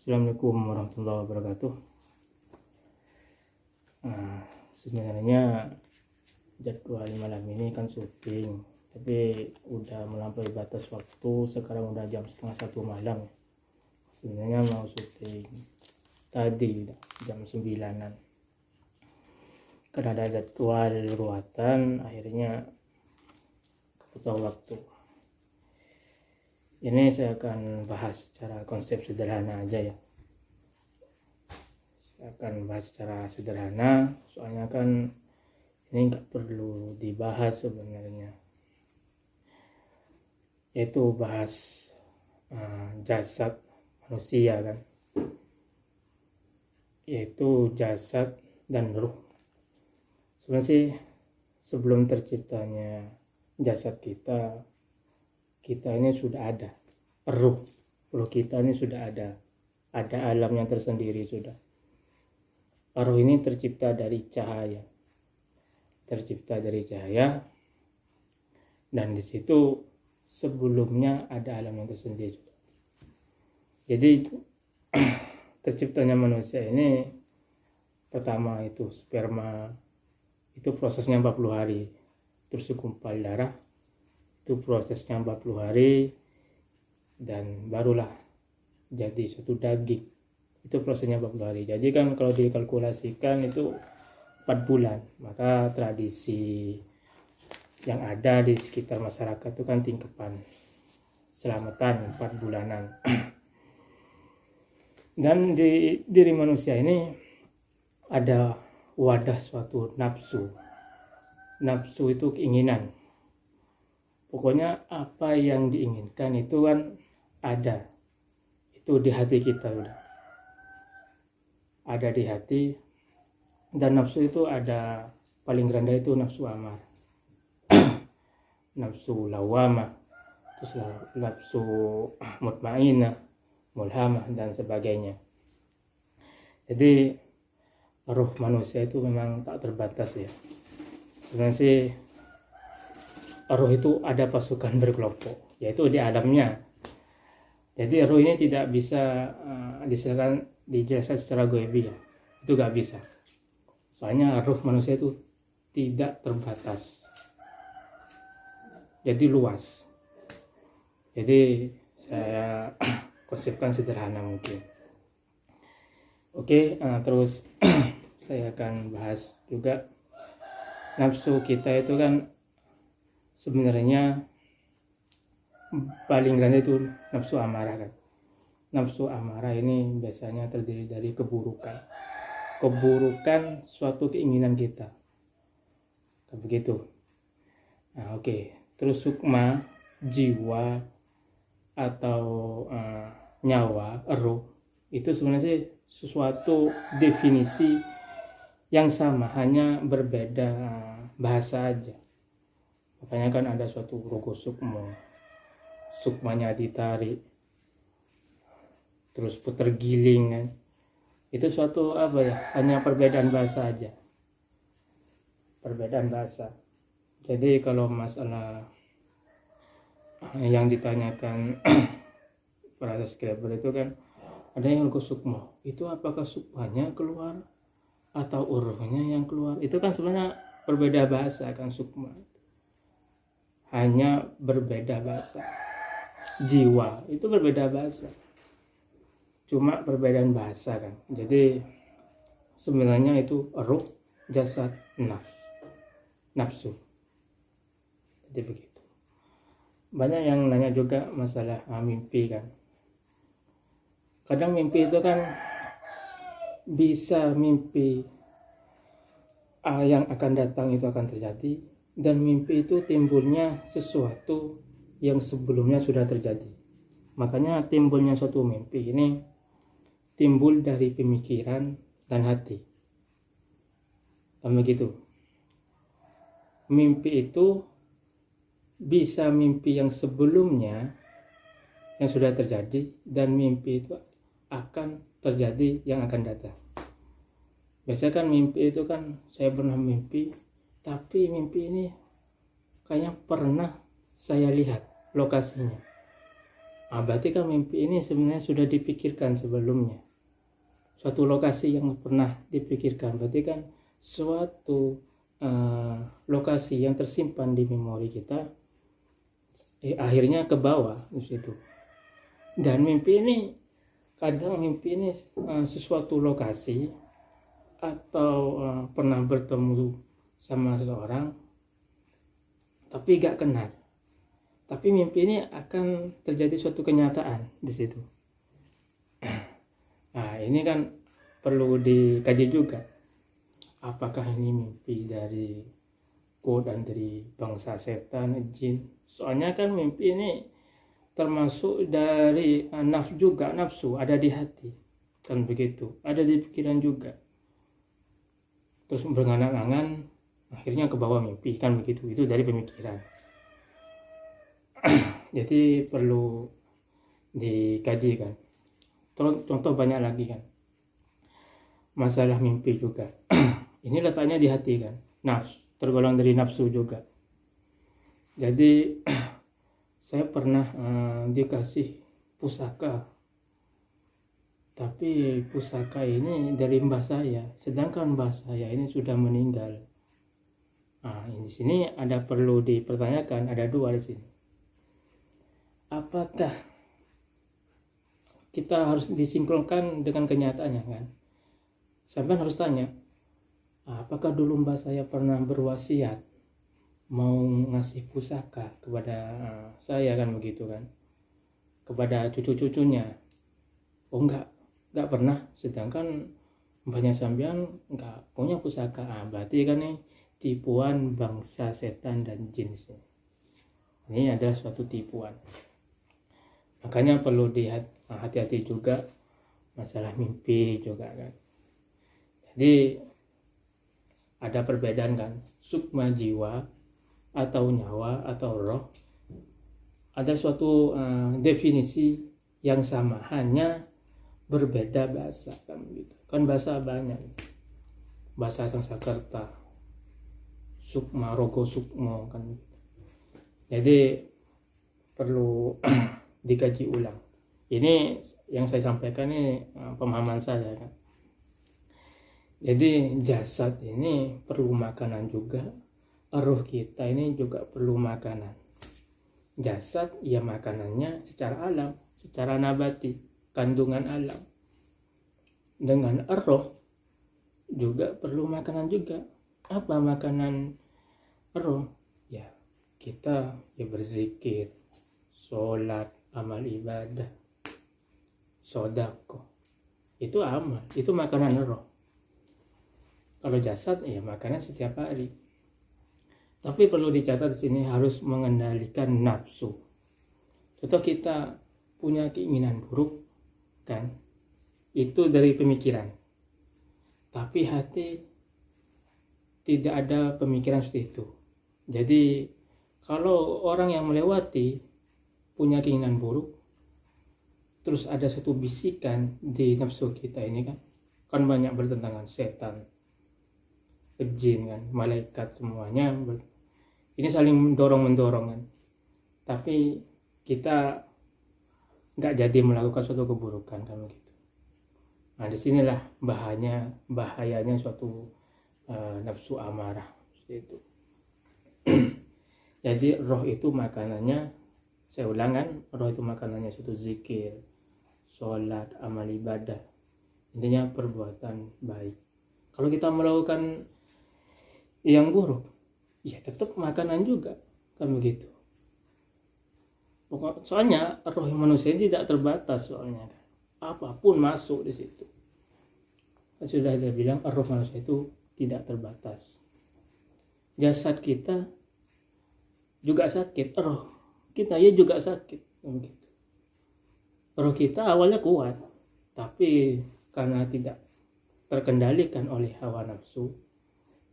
Assalamualaikum warahmatullahi wabarakatuh. Sebenarnya jadwal malam ini kan syuting, tapi udah melampaui batas waktu. Sekarang udah jam setengah 1 malam. Sebenarnya mau syuting tadi jam 9-an. Karena ada jadwal ruatan, akhirnya kebutuhan waktu. Ini saya akan bahas secara konsep sederhana aja ya. Saya akan bahas secara sederhana, soalnya kan ini nggak perlu dibahas sebenarnya. Yaitu bahas jasad manusia kan. Yaitu jasad dan ruh. Sebenarnya sih sebelum terciptanya jasad kita ini sudah ada ruh kita ini sudah ada alamnya tersendiri sudah. Ruh ini tercipta dari cahaya, dan di situ sebelumnya ada alam yang tersendiri. Jadi terciptanya manusia ini pertama itu sperma, itu prosesnya 40 hari, terus segumpal darah itu prosesnya 40 hari, dan barulah jadi suatu daging, itu prosesnya 40 hari. Jadi kan kalau dikalkulasikan itu 4 bulan, maka tradisi yang ada di sekitar masyarakat itu kan tingkepan selamatan 4 bulanan. Dan di diri manusia ini ada wadah suatu nafsu itu keinginan. Pokoknya apa yang diinginkan itu kan ada, itu di hati kita udah ada di hati. Dan nafsu itu ada, paling rendah itu nafsu amar, nafsu lawamah, terus nafsu mutmainah, mulhamah, dan sebagainya. Jadi ruh manusia itu memang tak terbatas ya. Sebenarnya sih ruh itu ada pasukan berkelompok, yaitu di alamnya. Jadi ruh ini tidak bisa dijelaskan secara goibi ya, itu gak bisa. Soalnya ruh manusia itu tidak terbatas, jadi luas. Jadi saya konsepkan sederhana mungkin. Oke, terus saya akan bahas juga nafsu kita itu kan sebenarnya paling rendah itu nafsu amarah kan. Nafsu amarah ini biasanya terdiri dari keburukan suatu keinginan kita, begitu. Oke. Terus sukma, jiwa atau nyawa, ruh, itu sebenarnya sih sesuatu definisi yang sama, hanya berbeda bahasa aja. Makanya kan ada suatu rogo sukmanya ditarik, terus puter giling kan. Itu suatu hanya perbedaan bahasa aja, perbedaan bahasa. Jadi kalau masalah yang ditanyakan pada subscriber itu kan ada yang rogo sukma, itu apakah sukmanya keluar atau uruhnya yang keluar? Itu kan sebenarnya berbeda bahasa kan. Sukma hanya berbeda bahasa. Jiwa itu berbeda bahasa, cuma perbedaan bahasa kan. Jadi sebenarnya itu ruh, jasad, nafsu. Jadi begitu. Banyak yang nanya juga masalah mimpi kan. Kadang mimpi itu kan bisa mimpi yang akan datang itu akan terjadi, dan mimpi itu timbulnya sesuatu yang sebelumnya sudah terjadi. Makanya timbulnya suatu mimpi ini timbul dari pemikiran dan hati. Begitu. Mimpi itu bisa mimpi yang sebelumnya yang sudah terjadi, dan mimpi itu akan terjadi yang akan datang. Biasanya kan mimpi itu kan, saya pernah mimpi, tapi mimpi ini kayaknya pernah saya lihat lokasinya. Berarti kan mimpi ini sebenarnya sudah dipikirkan sebelumnya, suatu lokasi yang pernah dipikirkan, berarti kan suatu lokasi yang tersimpan di memori kita akhirnya ke bawah di situ. Dan mimpi ini kadang sesuatu lokasi atau pernah bertemu sama seseorang tapi gak kenal, tapi mimpi ini akan terjadi suatu kenyataan di situ. Nah, ini kan perlu dikaji juga, apakah ini mimpi dari dan dari bangsa setan, jin. Soalnya kan mimpi ini termasuk dari nafsu ada di hati, kan begitu, ada di pikiran juga, terus berangan-angan akhirnya ke bawah mimpi, kan begitu. Itu dari pemikiran. Jadi perlu dikaji kan. Contoh banyak lagi kan, masalah mimpi juga. Ini letaknya di hati kan, nafsu, tergolong dari nafsu juga. Jadi saya pernah dikasih pusaka, tapi pusaka ini dari mbah saya, sedangkan mbah saya ini sudah meninggal. Di sini ada perlu dipertanyakan, ada dua di sini. Apakah kita harus disinkronkan dengan kenyataannya kan? Sampai harus tanya, apakah dulu mbah saya pernah berwasiat mau ngasih pusaka kepada saya, kan begitu kan, kepada cucu-cucunya? Oh enggak pernah, sedangkan mbahnya sampean enggak punya pusaka. Berarti kan ini tipuan bangsa setan dan jin. Ini adalah suatu tipuan. Makanya perlu hati-hati juga masalah mimpi juga kan. Jadi ada perbedaan kan, sukma jiwa atau nyawa atau roh, ada suatu definisi yang sama, hanya berbeda bahasa kan gitu. Kan bahasa banyak, bahasa Sanskerta, sukma, rogo, sukmo kan. Jadi perlu dikaji ulang. Ini yang saya sampaikan ini pemahaman saya kan. Jadi jasad ini perlu makanan juga, roh kita ini juga perlu makanan. Jasad ya makanannya secara alam, secara nabati, kandungan alam. Dengan roh juga perlu makanan juga. Apa makanan roh? Ya kita ya berzikir, sholat, amal ibadah, sodako. Itu amal, itu makanan roh. Kalau jasad ya makanan setiap hari. Tapi perlu dicatat di sini harus mengendalikan nafsu. Contoh kita punya keinginan buruk kan, itu dari pemikiran. Tapi hati tidak ada pemikiran seperti itu. Jadi kalau orang yang melewati punya keinginan buruk, terus ada satu bisikan di nafsu kita ini kan banyak bertentangan, setan, jin kan, malaikat, semuanya ini saling mendorong kan. Tapi kita nggak jadi melakukan suatu keburukan kan begitu. Disinilah bahayanya suatu nafsu amarah itu. Jadi roh itu makanannya, saya ulangan, roh itu makanannya suatu zikir, sholat, amal ibadah, intinya perbuatan baik. Kalau kita melakukan yang buruk, ya tetap makanan juga kan begitu. Soalnya roh manusia tidak terbatas, soalnya apapun masuk di situ. Sudah ada bilang roh manusia itu tidak terbatas. Jasad kita juga sakit, roh kita ya juga sakit kan begitu. Roh kita awalnya kuat, tapi karena tidak terkendalikan oleh hawa nafsu,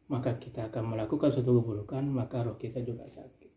maka kita akan melakukan suatu keburukan, maka roh kita juga sakit.